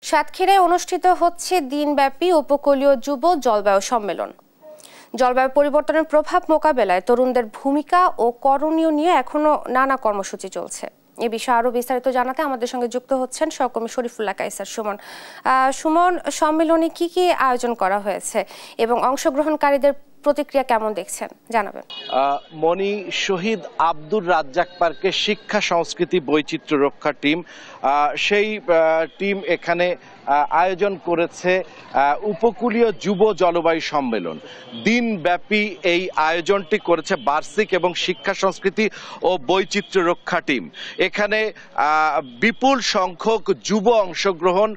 সাতক্ষীরায় অনুষ্ঠিত হচ্ছে দিনব্যাপী উপকূলীয় যুব জলবায়ু সম্মেলন। জলবায়ু পরিবর্তনের প্রভাব মোকাবেলায় তরুণদের ভূমিকা ও করণীয় নিয়ে এখনো নানা কর্মসূচি চলছে। এ বিষয়ে আরো বিস্তারিত জানাতে আমাদের সঙ্গে যুক্ত হচ্ছেন সহকর্মী শরীফুল্লাহ কায়সার সুমন। সুমন, সম্মেলনে কি কি আয়োজন করা হয়েছে এবং অংশগ্রহণকারীদের প্রতিক্রিয়া কেমন দেখছেন জানাবেন। মনি, শহীদ আব্দুর রাজ্জাক পার্কে শিক্ষা সংস্কৃতি বৈচিত্র্য রক্ষা টিম সেই টিম এখানে আয়োজন করেছে উপকূলীয় যুব জলবায়ু সম্মেলন। দিনব্যাপী এই আয়োজনটি করেছে বার্ষিক এবং শিক্ষা সংস্কৃতি ও বৈচিত্র্য রক্ষা টিম। এখানে বিপুল সংখ্যক যুব অংশগ্রহণ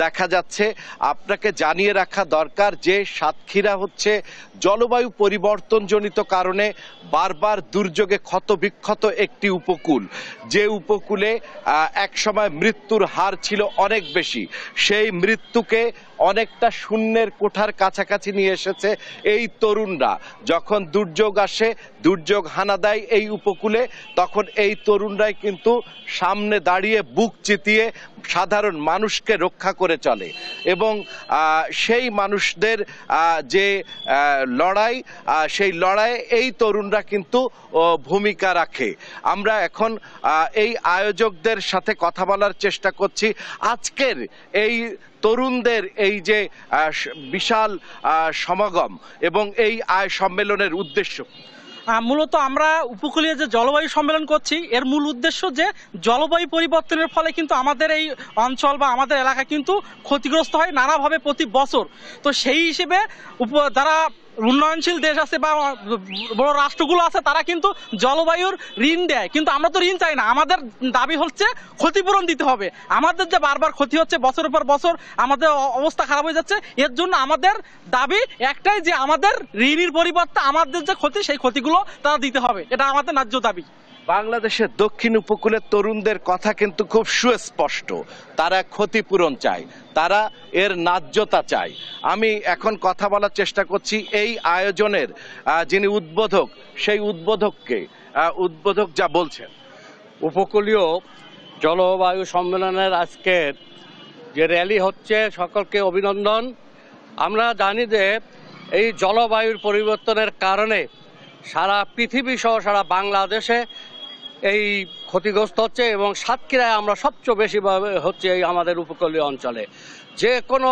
দেখা যাচ্ছে। আপনাকে জানিয়ে রাখা দরকার যে সাতক্ষীরা হচ্ছে জলবায়ু পরিবর্তনজনিত কারণে বারবার দুর্যোগে ক্ষতবিক্ষত একটি উপকূল, যে উপকূলে একসময় মৃত্যুর হার ছিল অনেক বেশি। সেই মৃত্যুকে অনেকটা শূন্যের কোঠার কাছাকাছি নিয়ে এসেছে এই তরুণরা। যখন দুর্যোগ আসে, দুর্যোগ হানা দেয় এই উপকূলে, তখন এই তরুণরাই কিন্তু সামনে দাঁড়িয়ে বুক চিতিয়ে সাধারণ মানুষকে রক্ষা করে চলে এবং সেই মানুষদের যে লড়াই, সেই লড়াইয়ে এই তরুণরা কিন্তু ভূমিকা রাখে। আমরা এখন এই আয়োজকদের সাথে কথা বলার চেষ্টা করছি। আজকের এই তরুণদের এই যে বিশাল সমাগম এবং এই সম্মেলনের উদ্দেশ্য মূলত আমরা উপকূলীয় যে জলবায়ু সম্মেলন করছি, এর মূল উদ্দেশ্য যে জলবায়ু পরিবর্তনের ফলে কিন্তু আমাদের এই অঞ্চল বা আমাদের এলাকা কিন্তু ক্ষতিগ্রস্ত হয় নানাভাবে প্রতি বছর। তো সেই হিসেবে যারা উন্নয়নশীল দেশ আছে বা বড় রাষ্ট্রগুলো আছে, তারা কিন্তু জলবায়ুর ঋণ দেয়, কিন্তু আমরা তো ঋণ চাই না। আমাদের দাবি হচ্ছে ক্ষতিপূরণ দিতে হবে। আমাদের যে বারবার ক্ষতি হচ্ছে, বছরের পর বছর আমাদের অবস্থা খারাপ হয়ে যাচ্ছে, এর জন্য আমাদের দাবি একটাই যে আমাদের ঋণের পরিবর্তে আমাদের যে ক্ষতি, সেই ক্ষতিগুলো তারা দিতে হবে। এটা আমাদের ন্যায্য দাবি। বাংলাদেশের দক্ষিণ উপকূলের তরুণদের কথা কিন্তু খুব সুস্পষ্ট। তারা ক্ষতিপূরণ চায়, তারা এর ন্যায্যতা চায়। আমি এখন কথা বলার চেষ্টা করছি এই আয়োজনের যিনি উদ্বোধক, সেই উদ্বোধক যা বলছেন। উপকূলীয় জলবায়ু সম্মেলনের আজকের যে র্যালি হচ্ছে, সকলকে অভিনন্দন। আমরা জানি যে এই জলবায়ুর পরিবর্তনের কারণে সারা পৃথিবী সহ সারা বাংলাদেশে এই ক্ষতিগ্রস্ত হচ্ছে এবং সাতক্ষীরায় আমরা সবচেয়ে বেশিভাবে হচ্ছে এই আমাদের উপকূলীয় অঞ্চলে। যে কোনো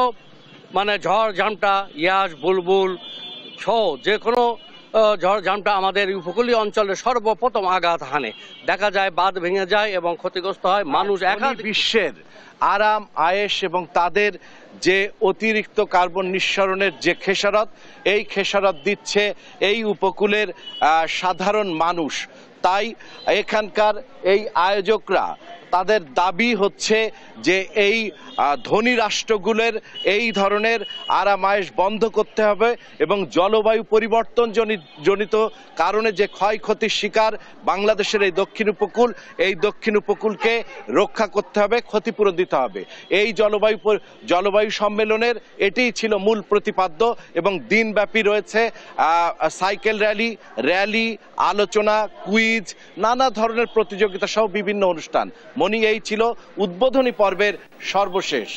ঝড় ঝামটা, ইয়াস, বুলবুল সহ যে কোনো ঝড় ঝামটা আমাদের উপকূলীয় অঞ্চলে সর্বপ্রথম আঘাত হানে। দেখা যায় বাঁধ ভেঙে যায় এবং ক্ষতিগ্রস্ত হয় মানুষ। বিশ্বের আরাম আয়েশ এবং তাদের যে অতিরিক্ত কার্বন নিঃসরণের যে খেসারত, এই খেসারত দিচ্ছে এই উপকূলের সাধারণ মানুষ। তাই এখানকার এই আয়োজকরা, তাদের দাবি হচ্ছে যে এই ধনী রাষ্ট্রগুলোর এই ধরনের আরাম আয়েশ বন্ধ করতে হবে এবং জলবায়ু পরিবর্তন জনিত কারণে যে ক্ষয়ক্ষতির শিকার বাংলাদেশের এই দক্ষিণ উপকূলকে রক্ষা করতে হবে, ক্ষতিপূরণ দিতে হবে। এই জলবায়ু সম্মেলনের এটিই ছিল মূল প্রতিপাদ্য এবং দিনব্যাপী রয়েছে সাইকেল র্যালি, আলোচনা, কুইজ, নানা ধরনের প্রতিযোগিতা সহ বিভিন্ন অনুষ্ঠান। মনি, এই ছিল উদ্বোধনী পর্বের সর্বশেষ।